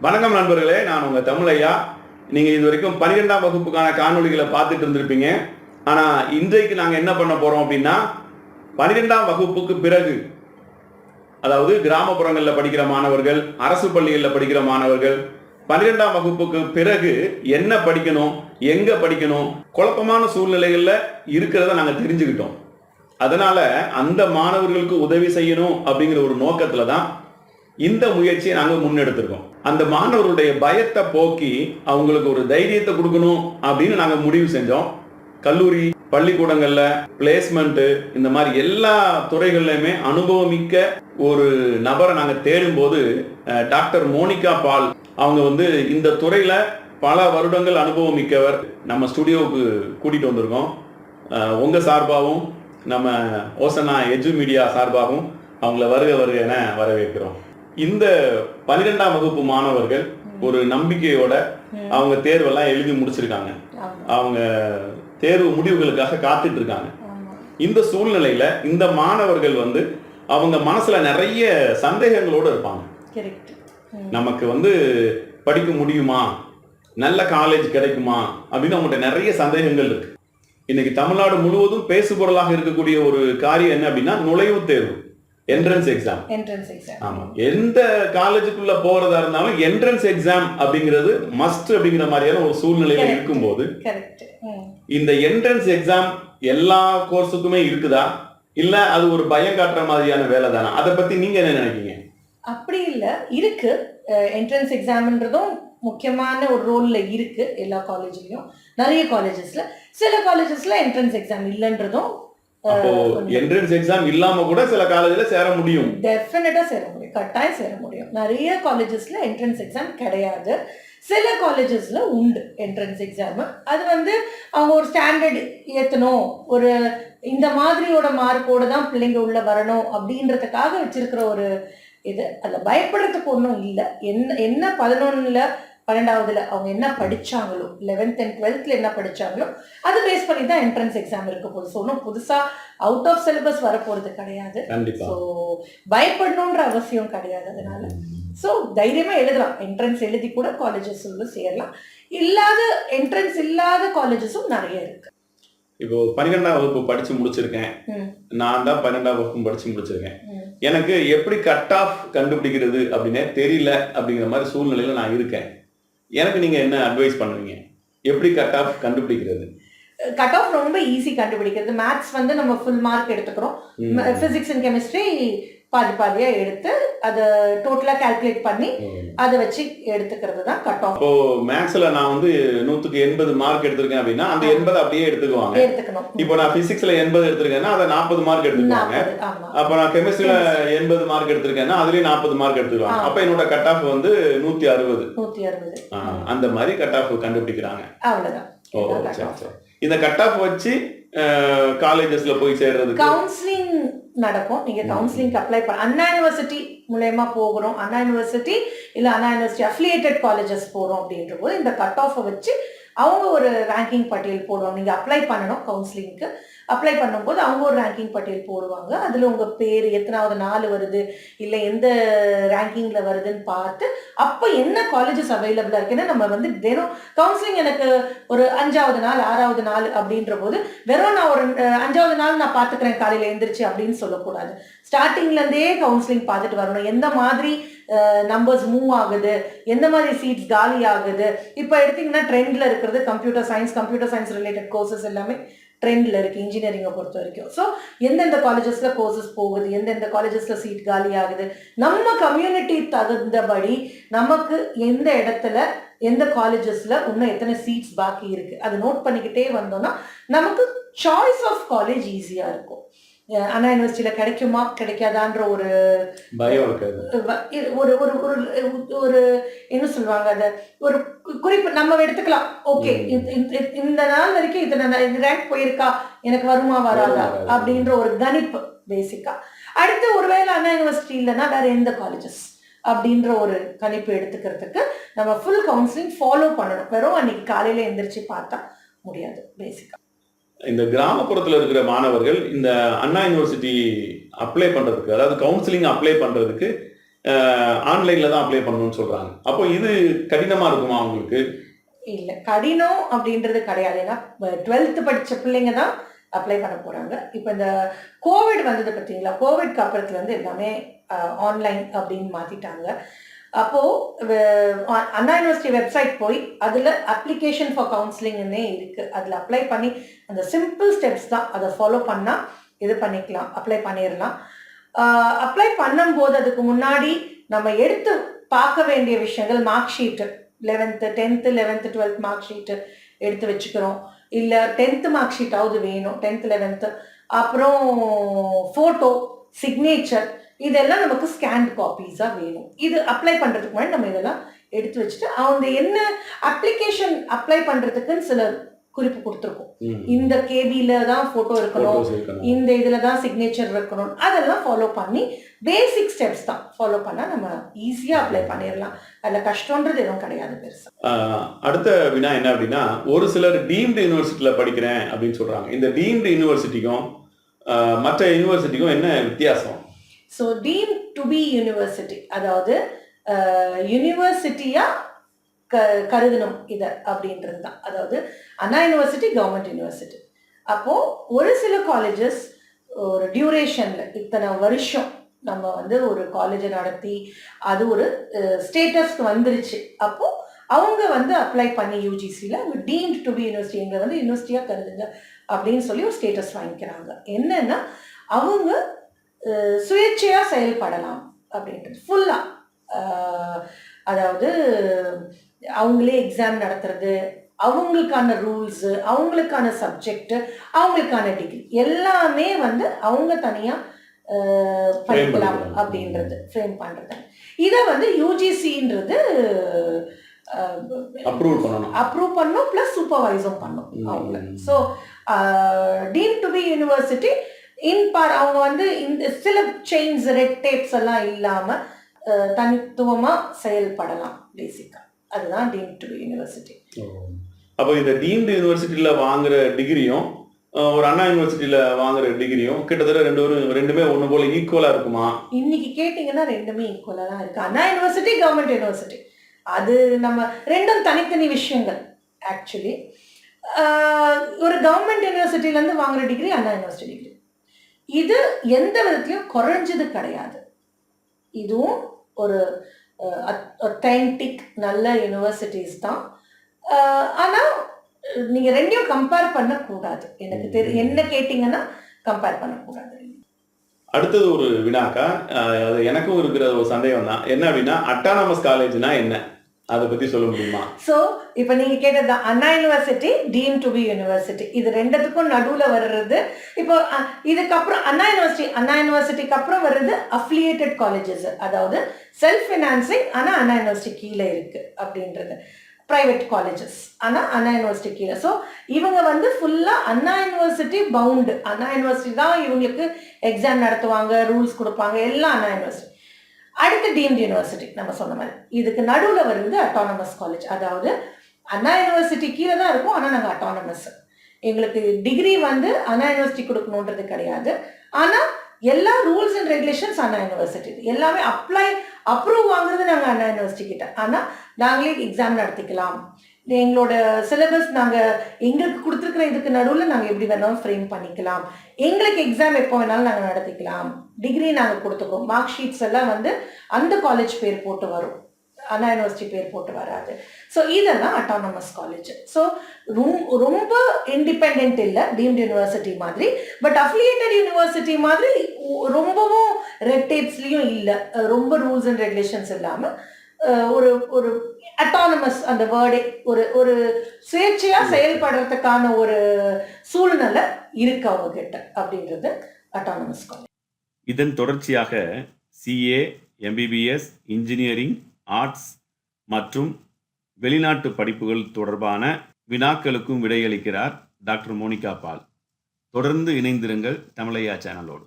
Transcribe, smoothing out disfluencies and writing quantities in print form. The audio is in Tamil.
வணக்கம் நண்பர்களே, நான் உங்க தமிழையா. நீங்க இது வரைக்கும் 12ஆம் வகுப்புக்கான காணொளிகளை பார்த்துட்டு இருந்திருப்பீங்க. ஆனா இன்றைக்கு நாங்க என்ன பண்ண போறோம் அப்படின்னா, 12ஆம் வகுப்புக்கு பிறகு, அதாவது கிராமப்புறங்களில் படிக்கிற மாணவர்கள், அரசு பள்ளிகளில் படிக்கிற மாணவர்கள் 12ஆம் வகுப்புக்கு பிறகு என்ன படிக்கணும், எங்க படிக்கணும், குழப்பமான சூழ்நிலைகள்ல இருக்கிறத நாங்க தெரிஞ்சுக்கிட்டோம். அதனால அந்த மாணவர்களுக்கு உதவி செய்யணும் அப்படிங்கிற ஒரு நோக்கத்துல தான் இந்த முயற்சியை நாங்கள் முன்னெடுத்திருக்கோம். அந்த மாணவர்களுடைய பயத்தை போக்கி அவங்களுக்கு ஒரு தைரியத்தை கொடுக்கணும் அப்படின்னு நாங்கள் முடிவு செஞ்சோம். கல்லூரி, பள்ளிக்கூடங்கள்ல பிளேஸ்மெண்ட், இந்த மாதிரி எல்லா துறைகள்லையுமே அனுபவமிக்க ஒரு நபரை நாங்கள் தேடும்போது டாக்டர் மோனிகா பால் அவங்க இந்த துறையில பல வருடங்கள் அனுபவம் மிக்கவர். நம்ம ஸ்டுடியோவுக்கு கூட்டிட்டு வந்திருக்கோம். உங்க சார்பாகவும் நம்ம ஓசனா எஜு மீடியா சார்பாகவும் அவங்கள வருக என வரவேற்கிறோம். இந்த 12ஆம் வகுப்பு மாணவர்கள் ஒரு நம்பிக்கையோட அவங்க தேர்வெல்லாம் எழுதி முடிச்சிருக்காங்க. அவங்க தேர்வு முடிவுகளுக்காக காத்துட்டு இருக்காங்க. இந்த சூழ்நிலையில இந்த மாணவர்கள் அவங்க மனசுல நிறைய சந்தேகங்களோடு இருப்பாங்க. நமக்கு படிக்க முடியுமா, நல்ல காலேஜ் கிடைக்குமா அப்படின்னு அவங்கள்ட்ட நிறைய சந்தேகங்கள் இருக்கு. இன்னைக்கு தமிழ்நாடு முழுவதும் பேசு பொருளாக இருக்கக்கூடிய ஒரு காரியம் என்ன அப்படின்னா நுழைவுத் தேர்வு, என்ட்ரன்ஸ் எக்ஸாம். ஆமா, எந்த காலேஜுக்குள்ள போறதா இருந்தாலும் என்ட்ரன்ஸ் எக்ஸாம் அப்படிங்கிறது மஸ்ட் அப்படிங்கிற மாதிரியான ஒரு சூழ்நிலையில இருக்கும்போது இந்த என்ட்ரன்ஸ் எக்ஸாம் எல்லா கோர்ஸுக்குமே இருக்குதா, இல்ல அது ஒரு பயம் காட்டுற மாதிரியான வேலை தானா? அதை பத்தி நீங்க என்ன நினைக்கிறீங்க? அப்படி இல்ல, இருக்கு. என்ட்ரன்ஸ் எக்ஸாம்ன்றதும் முக்கியமான ஒரு ரோல்ல இருக்கு எல்லா காலேஜ்லயும். நிறைய காலேஜஸ்ல, சில காலேஜஸ்ல என்ட்ரன்ஸ் எக்ஸாம் இல்லன்றதும். அப்போ என்ட்ரன்ஸ் எக்ஸாம் இல்லாம கூட சில காலேஜ்ல சேர முடியும். டெஃபினட்டா சேர முடியும், கட்டாயம் சேர முடியும். நிறைய காலேஜஸ்ல என்ட்ரன்ஸ் எக்ஸாம் கிடையாது, சில காலேஜஸ்ல உண்டு என்ட்ரன்ஸ் எக்ஸாம். அது அவங்க ஒரு ஸ்டாண்டர்ட் ஏத்தணும், ஒரு இந்த மாதிரியோட மார்க்கோட தான் பிள்ளைங்க உள்ள வரணும் அப்படின்றதுக்காக வச்சிருக்கிற ஒரு இது. அதில் பயப்படுறதுக்கு ஒன்றும் இல்லை. என்ன 11ல் 12வதுல அவங்க என்ன படிச்சாங்களோ, 11th and 12th என்ன படிச்சாங்களோ அதை பேஸ் பண்ணி தான் என்ட்ரன்ஸ் எக்ஸாம் இருக்க போகுது. ஸோ ஒன்றும் புதுசா அவுட் ஆஃப் சிலபஸ் வரப்போறது கிடையாது. ஸோ பயப்படணுன்ற அவசியம் கிடையாது. அதனால ஸோ தைரியமா எழுதலாம். என்ட்ரன்ஸ் எழுதி கூட காலேஜஸ் சேரலாம். என்ட்ரன்ஸ் இல்லாத காலேஜஸும் நிறைய இருக்கு. இப்போ 12ஆம் வகுப்பு படிச்சு முடிச்சிருக்கேன், நான் தான் 12ஆம் வகுப்பு படிச்சு முடிச்சிருக்கேன், எனக்கு எப்படி கட் ஆஃப் கண்டுபிடிக்கிறது அப்படின்னே தெரியல அப்படிங்கிற மாதிரி சூழ்நிலையில நான் இருக்கேன். எனக்கு நீங்க என்ன அட்வைஸ் பண்ணுவீங்க? எப்படி கட் ஆஃப் கண்டுபிடிக்கிறது? கட் ஆஃப் ரொம்ப ஈஸி கண்டுபிடிக்கிறது. மேத்ஸ் நம்ம ஃபுல் மார்க் எடுத்துக்கிறோம், பிசிக்ஸ் அண்ட் கெமிஸ்ட்ரி பாதியா எடுத்து அதை டோட்டலா கால்குலேட் பண்ணி அதை வச்சு எடுத்துக்கிறது தான் கட் ஆஃப். இப்போ மேத்ஸ்ல நான் 100க்கு 80 மார்க் எடுத்திருக்கேன் அப்படின்னா அந்த 80 அப்படியே எடுத்துக்குவாங்க. இப்போ நான் பிசிக்ஸ்ல 80 எடுத்திருக்கேன்னா அதை 40 மார்க் எடுத்துக்குவாங்க. அப்ப நான் கெமிஸ்ட்ரியில 80 மார்க் எடுத்திருக்கேன்னா அதுலயும் 40 மார்க் எடுத்துக்குவாங்க. அப்ப என்னோட கட் ஆஃப் 160. அந்த மாதிரி கட் ஆஃப் கண்டுபிடிக்கிறாங்க. அவ்வளவுதான். இந்த கட் ஆஃப் வச்சு காலேஜஸ்ல போய் சேர்றது கவுன்சிலிங் நடக்கும். நீங்க கவுன்சிலிங் அப்ளை பண்ண அண்ணா யூனிவர்சிட்டி மூலமா போகிறோம், அண்ணா யூனிவர்சிட்டி இல்ல அண்ணா யூனிவர்சிட்டி அஃபிலியேட்டட் காலேஜஸ் போறோம் அப்படின்ற போது இந்த கட் ஆஃபை வச்சு அவங்க ஒரு ரேங்கிங் பட்டியல் போடுவாங்க. நீங்க அப்ளை பண்ணணும், கவுன்சிலிங்க்கு அப்ளை பண்ணும்போது அவங்க ஒரு ரேங்கிங் பட்டியல் போடுவாங்க. அதுல உங்க பேர் எத்தனாவது நாள் வருது, இல்ல எந்த ரேங்கிங்ல வருதுன்னு பார்த்து அப்ப என்ன காலேஜஸ் அவைலபிளா இருக்கு. ஏன்னா நம்ம தினம் கவுன்சிலிங் எனக்கு ஒரு 5வது நாள் 6வது நாள் அப்படின்ற போது வெறும் நான் ஒரு 5வது நாள் நான் பாத்துக்கிறேன் காலையில எழுந்திரிச்சு அப்படின்னு சொல்லக்கூடாது. ஸ்டார்டிங்ல இருந்தே கவுன்சிலிங் பார்த்துட்டு வரணும். எந்த மாதிரி நம்பர்ஸ் மூவ் ஆகுது, எந்த மாதிரி சீட்ஸ் காலி ஆகுது. இப்போ எடுத்தீங்கன்னா ட்ரெண்ட்ல இருக்கிறது கம்ப்யூட்டர் சயின்ஸ் ரிலேட்டட் கோர்சஸ் எல்லாமே ட்ரெண்ட்ல இருக்கு இன்ஜினியரிங்கை பொறுத்த வரைக்கும். ஸோ எந்தெந்த காலேஜஸ்ல கோர்சஸ் போகுது, எந்தெந்த காலேஜஸ்ல சீட் காலி ஆகுது, நம்ம கம்யூனிட்டி தகுந்தபடி நமக்கு எந்த இடத்துல எந்த காலேஜஸ்ல இன்னும் எத்தனை சீட்ஸ் பாக்கி இருக்கு அதை நோட் பண்ணிக்கிட்டே வந்தோம்னா நமக்கு சாய்ஸ் ஆஃப் காலேஜ் ஈஸியா இருக்கும். அண்ணா யூனிவர்சிட்டியில கிடைக்குமா கிடைக்காதான்ற ஒரு பயம் இருக்காது. ஒரு என்ன சொல்லுவாங்க, அத ஒரு குறிப்பு நம்ம எடுத்துக்கலாம். ஓகே, இந்த நாள் வரைக்கும் இது ரேங்க் போயிருக்கா, எனக்கு வருமா வராதா அப்படின்ற ஒரு கணிப்பு பேசிக்கா. அடுத்து ஒருவேளை அண்ணா யூனிவர்சிட்டி இல்லைன்னா வேற எந்த காலேஜஸ் அப்படின்ற ஒரு கணிப்பு எடுத்துக்கிறதுக்கு நம்ம ஃபுல் கவுன்சிலிங் ஃபாலோ பண்ணணும். வெறும் அன்னைக்கு காலையில எந்திரிச்சு பார்த்தா முடியாது. பேசிக்கா இந்த கிராமப்புறத்துல இருக்கிற மாணவர்கள் இந்த அண்ணா யூனிவர்சிட்டி அப்ளை பண்றதுக்கு, அதாவது கவுன்சிலிங் அப்ளை பண்றதுக்கு ஆன்லைன்ல தான் அப்ளை பண்ணணும்னு சொல்றாங்க. அப்போ இது கடினமா இருக்குமா உங்களுக்கு? இல்ல கடினம் அப்படின்றது கிடையாது. ஏன்னா 12th படிச்ச பிள்ளைங்க தான் அப்ளை பண்ண போறாங்க. இப்ப இந்த கோவிட் வந்தது பார்த்தீங்களா? கோவிட்க்கு அப்புறத்துல இருந்து எல்லாமே ஆன்லைன் அப்படின்னு மாத்திட்டாங்க. அப்போ அண்ணா யூனிவர்சிட்டி வெப்சைட் போய் அதுல அப்ளிகேஷன் ஃபார் கவுன்சிலிங்னே இருக்கு. அதுல அப்ளை பண்ணி அந்த சிம்பிள் ஸ்டெப்ஸ் தான். அதை ஃபாலோ பண்ணா இது பண்ணிக்கலாம், அப்ளை பண்ணிடலாம். அப்ளை பண்ணும்போது அதுக்கு முன்னாடி நம்ம எடுத்து பார்க்க வேண்டிய விஷயங்கள் mark sheet 11th 10th 11th 12th mark sheet எடுத்து வச்சுக்கிறோம். இல்லை 10th மார்க் ஷீட்டாவது வேணும் 10th 11th. அப்புறம் ஃபோட்டோ, சிக்னேச்சர் இதெல்லாம் நமக்கு ஸ்கேன் காப்பீஸாக வேணும். இது அப்ளை பண்ணுறதுக்கு முன்னாடி நம்ம இதெல்லாம் எடுத்து வச்சுட்டு அவங்க என்ன அப்ளிகேஷன் அப்ளை பண்ணுறதுக்குன்னு சில குறிப்பு கொடுத்துருக்கோம். இந்த கேபியில தான் ஃபோட்டோ இருக்கணும், இந்த இதில் தான் சிக்னேச்சர் இருக்கணும். அதெல்லாம் ஃபாலோ பண்ணி பேசிக் ஸ்டெப்ஸ் தான் ஃபாலோ பண்ணால் நம்ம ஈஸியாக அப்ளை பண்ணிடலாம். அதில் கஷ்டன்றது எதுவும் கிடையாது பெருசா. அடுத்த வினா என்ன அப்படின்னா, ஒரு சிலர் டீம்டு யூனிவர்சிட்டியில் படிக்கிறேன் அப்படின்னு சொல்றாங்க. இந்த டீம்டு யூனிவர்சிட்டிக்கும் மற்ற யூனிவர்சிட்டிக்கும் என்ன வித்தியாசம்? So deemed to be university, அதாவது யூனிவர்சிட்டியா கருதணும் இதை அப்படின்றது தான். அதாவது அண்ணா யூனிவர்சிட்டி கவர்மெண்ட் யூனிவர்சிட்டி. அப்போ ஒரு சில காலேஜஸ் ஒரு டியூரேஷன்ல இத்தனை வருஷம் நம்ம வந்து ஒரு காலேஜை நடத்தி அது ஒரு ஸ்டேட்டஸ்க்கு வந்துருச்சு. அப்போ அவங்க வந்து அப்ளை பண்ணி யூஜிசியில் அவங்க டீம்ட் டு பி யூனிவர்சிட்டி, எங்களை வந்து யூனிவர்சிட்டியாக கருதுங்க அப்படின்னு சொல்லி ஒரு ஸ்டேட்டஸ் வாங்கிக்கிறாங்க. என்னன்னா அவங்க சுயேட்சையாக செயல்படலாம் அப்படின்றது ஃபுல்லாக. அதாவது அவங்களே எக்ஸாம் நடத்துறது, அவங்களுக்கான ரூல்ஸு, அவங்களுக்கான சப்ஜெக்ட், அவங்களுக்கான டிகிரி எல்லாமே வந்து அவங்க தனியாக படிக்கலாம் அப்படின்றது ஃப்ரேம் பண்ணுறது. இதை வந்து யூஜிசின்றது அப்ரூவ் பண்ணணும் ப்ளஸ் சூப்பர்வைஸும் பண்ணும் அவங்கள. So deemed to be university அவங்க வந்து இந்த சில செயின்ஸ் ரெட் டேப்ஸ் எல்லாம் இல்லாமல் தனித்துவமாக செயல்படலாம் பேசிக்காக. அதுதான் டீம் டு யூனிவர்சிட்டி. அப்போ இந்த டீம்டு யூனிவர்சிட்டியில் வாங்குற டிகிரியும் ஒரு அண்ணா யூனிவர்சிட்டியில் வாங்குற டிகிரியும் கிட்டத்தட்ட ரெண்டுமே ஒன்று போல ஈக்குவலாக இருக்குமா? இன்னைக்கு கேட்டிங்கன்னா ரெண்டுமே ஈக்குவலாக தான் இருக்குது. அண்ணா யூனிவர்சிட்டி கவர்மெண்ட் யூனிவர்சிட்டி அது நம்ம ரெண்டும் தனித்தனி விஷயங்கள். ஆக்சுவலி ஒரு கவர்மெண்ட் யூனிவர்சிட்டியிலேருந்து வாங்குற டிகிரி அண்ணா யூனிவர்சிட்டி டிகிரி, இது எந்த விதத்துலையும் குறைஞ்சது கிடையாது. இதுவும் ஒரு ஒத்தென்டிக் நல்ல யூனிவர்சிட்டிஸ் தான். ஆனால் நீங்கள் ரெண்டையும் கம்பேர் பண்ணக்கூடாது. எனக்கு என்ன கேட்டிங்கன்னா கம்பேர் பண்ணக்கூடாது. அடுத்தது ஒரு வினாக்கா, அது எனக்கும் இருக்கிற ஒரு சந்தேகம் தான். என்ன அப்படின்னா, அட்டானமஸ் காலேஜ்னா என்ன, அதை பற்றி சொல்ல முடியுமா? ஸோ இப்போ நீங்கள் கேட்டது தான் Anna university deemed to be university, இது ரெண்டுத்துக்கும் நடுவில் வர்றது. இப்போ இதுக்கப்புறம் அண்ணா யூனிவர்சிட்டிக்கு அப்புறம் வர்றது அஃபிலியேட்டட் காலேஜஸ், அதாவது செல்ஃப் ஃபினான்சிங் ஆனால் அண்ணா யூனிவர்சிட்டி கீழே இருக்குது அப்படின்றது. ப்ரைவேட் காலேஜஸ் ஆனால் அண்ணா யூனிவர்சிட்டி கீழே. ஸோ இவங்க வந்து ஃபுல்லாக அண்ணா யூனிவர்சிட்டி பவுண்டு, அண்ணா யூனிவர்சிட்டி தான் இவங்களுக்கு எக்ஸாம் நடத்துவாங்க, ரூல்ஸ் கொடுப்பாங்க, எல்லாம் அண்ணா யூனிவர்சிட்டி. அடுத்து டீம்டு யூனிவர்சிட்டி நம்ம சொன்ன மாதிரி. இதுக்கு நடுவில் வருது அட்டானமஸ் காலேஜ், அதாவது அண்ணா யூனிவர்சிட்டி கீழே தான் இருக்கும் ஆனால் நாங்கள் அட்டானமஸ். எங்களுக்கு டிகிரி வந்து அண்ணா யூனிவர்சிட்டி கொடுக்கணுன்றது கிடையாது. ஆனால் எல்லா rules and regulations Anna university, எல்லாமே அப்ரூவ் வாங்குறது நாங்கள் அண்ணா யூனிவர்சிட்டி கிட்ட. ஆனால் நாங்களே எக்ஸாம் நடத்திக்கலாம், எங்களோட சிலபஸ் நாங்கள் எங்களுக்கு கொடுத்துருக்குற இதுக்கு நடுவில் நாங்கள் எப்படி வேணாலும் ஃப்ரேம் பண்ணிக்கலாம், எங்களுக்கு எக்ஸாம் எப்போ வேணாலும் நாங்கள் நடத்திக்கலாம், டிகிரி நாங்கள் கொடுத்துக்கோம். மார்க் ஷீட்ஸ் எல்லாம் வந்து அந்த காலேஜ் பேர் போட்டு வரும், அண்ணா யூனிவர்சிட்டி பேர் போட்டு வராது. ஸோ இதெல்லாம் அட்டானமஸ் காலேஜ். ஸோ ரொம்ப இண்டிபெண்ட் இல்லை டீம்டு யூனிவர்சிட்டி மாதிரி, பட் அஃபிலியேட்டட் யூனிவர்சிட்டி மாதிரி ரொம்பவும் ரெட் டேப்ஸ்லையும் இல்லை, ரொம்ப ரூல்ஸ் அண்ட் ரெகுலேஷன்ஸ் இல்லாமல் ஒரு ஒரு அட்டானமஸ் அந்த வேர்டே ஒரு சுயேட்சையாக செயல்படுறதுக்கான ஒரு சூழ்நிலை இருக்கு அவங்க கிட்ட அப்படின்றது அட்டானமஸ் காலேஜ். இதன் தொடர்ச்சியாக சிஏ, எம்பிபிஎஸ், இன்ஜினியரிங், ஆர்ட்ஸ் மற்றும் வெளிநாட்டு படிப்புகள் தொடர்பான வினாக்களுக்கும் விடையளிக்கிறார் டாக்டர் மோனிகா பால். தொடர்ந்து இணைந்திருங்கள் தமிழையா சேனலோடு.